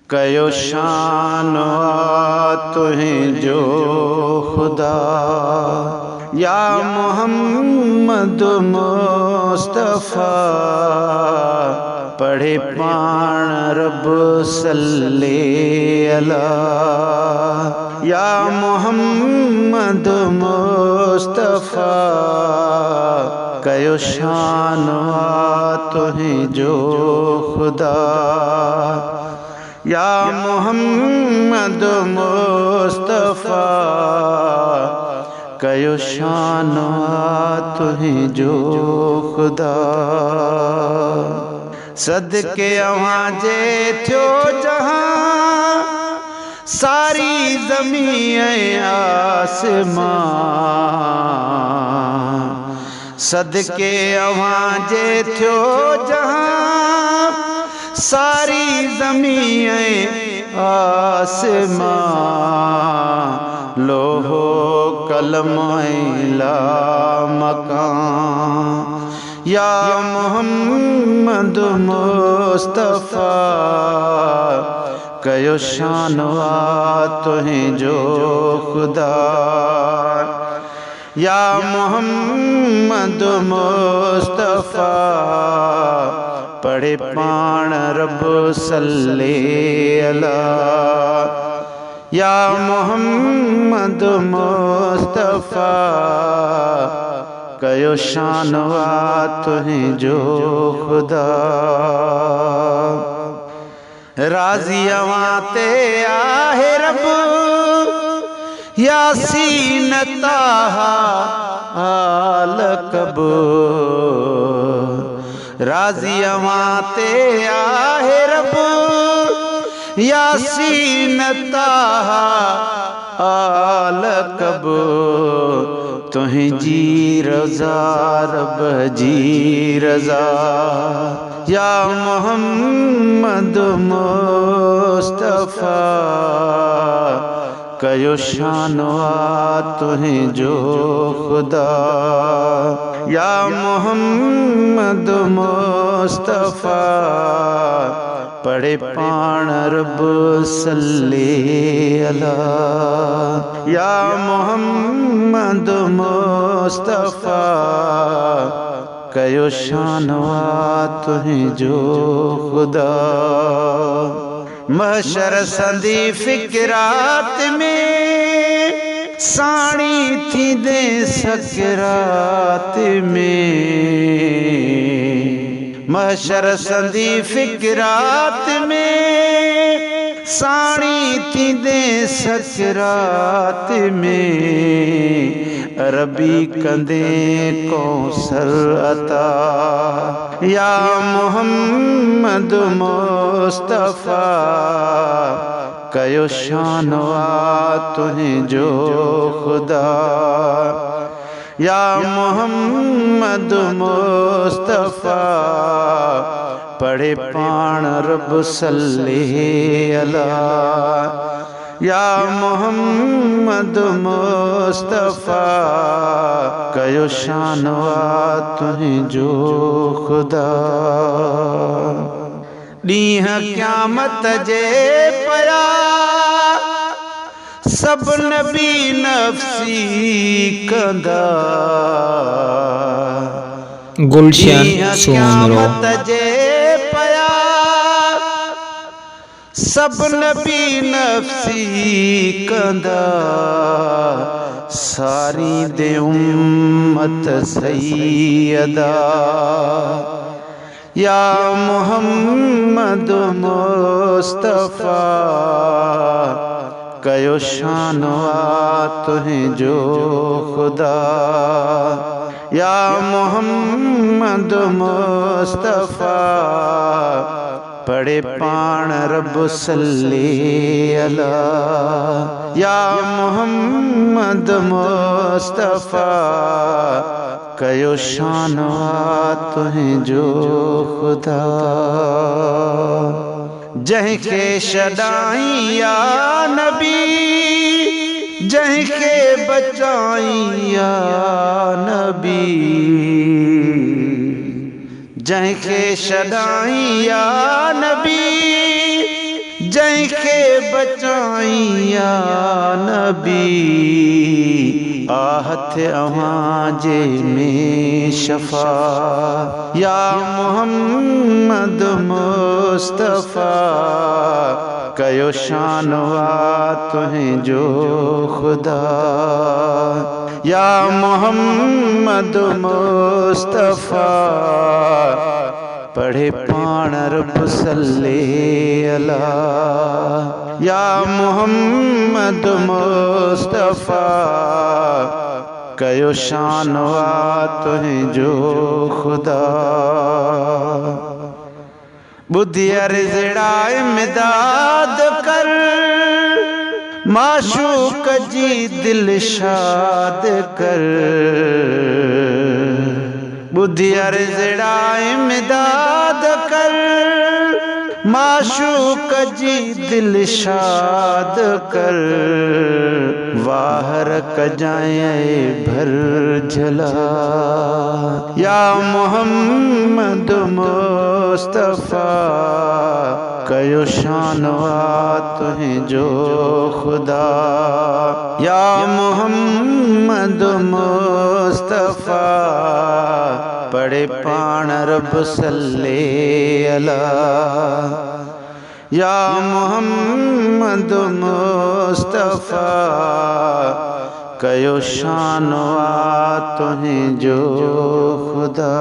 कयो शान तुहें जो खुदा या मोहम्मद मुस्तफ़ा पढ़े पाण रब सल्ले अला या मोहम्मद मुस्तफ़ा कयो शान तुहें जो खुदा या मोहम्मद मुस्तफ़ा कयो शान तुहें जो खुदा सदके अवां जे थियो जहां सारी ज़मीन आसमां सदके अवां जे थियो जहां सारी ज़मीन आसमां लोहो कलम ला मकान या मोहम्मद मुस्तफ़ा कयो शान तुहें जो खुदा या मोहम्मद मुस्तफ़ा पढ़े पाण रब सल्ले अला या मोहम्मद मुस्तफ़ा कयो शान तुहें जो खुदा राज़ी अवां ते आहे रब यासीन ताहा आल कब राज़ी अवां ते आहे रब यासीन ताहा आल कब तुहें जी रज़ा रब जी रज़ा या मोहम्मद मुस्तफ़ा कयो शान तुहें जो खुदा या मोहम्मद मुस्तफ़ा पढ़े पाण रब सल्ले अला या मोहम्मद मुस्तफ़ा कयो शान तुहें जो खुदा महशर संदी फिक्रात में साणी थी दे सकरात में महशर संदी फिक्रात में साणी थी दे सकरात में अरबी कंदे कौसर अता या मोहम्मद मुस्तफ़ा कयो शान तुहें जो खुदा या मोहम्मद मुस्तफ़ा पढ़े पाण रब सल्ले अला या मोहम्मद मुस्तफ़ा कयो शान तुहें जो खुदा ॾींह क़यामत जे पया सब नबी नफ़्सी कंदा गुलशन सोमरो जे पया सब नबी नफ़्सी कंदा सारी दे उम्मत सैयदा या मोहम्मद मुस्तफ़ा कयो शान तुहें जो खुदा या मोहम्मद मुस्तफ़ा पढ़े पाण रब सल्ले अला या मोहम्मद मुस्तफ़ा कयो शान तुहें जो खुदा जंहिंखे छॾाई या नबी जंहिंखे बचाई या नबी जंहिंखे छॾाई या नबी जैके बचाइया नबी आहत अहाँ जे में शफा या मोहम्मद मुस्तफ़ा कयो शानवा तुहें जो खुदा या मोहम्मद मुस्तफ़ा पढ़े पाण रब सल्ले अला या मोहम्मद मुस्तफ़ा कयो शानवा तुहें जो खुदा बुद्धि अर्ज़ड़ा इमदाद कर माशूक जी दिल शाद कर बुद्धि अर्ज़ड़ा इमदाद कर माशूक जी दिल शाद कर वाहर कजाए भर झला या मोहम्मद मुस्तफ़ा कयो शानवा तुहें जो खुदा या मोहम्मद मुस्तफ़ा पढ़े पाण रब सल्ले अला या मोहम्मद मुस्तफ़ा कयो शानवा तुहें जो खुदा।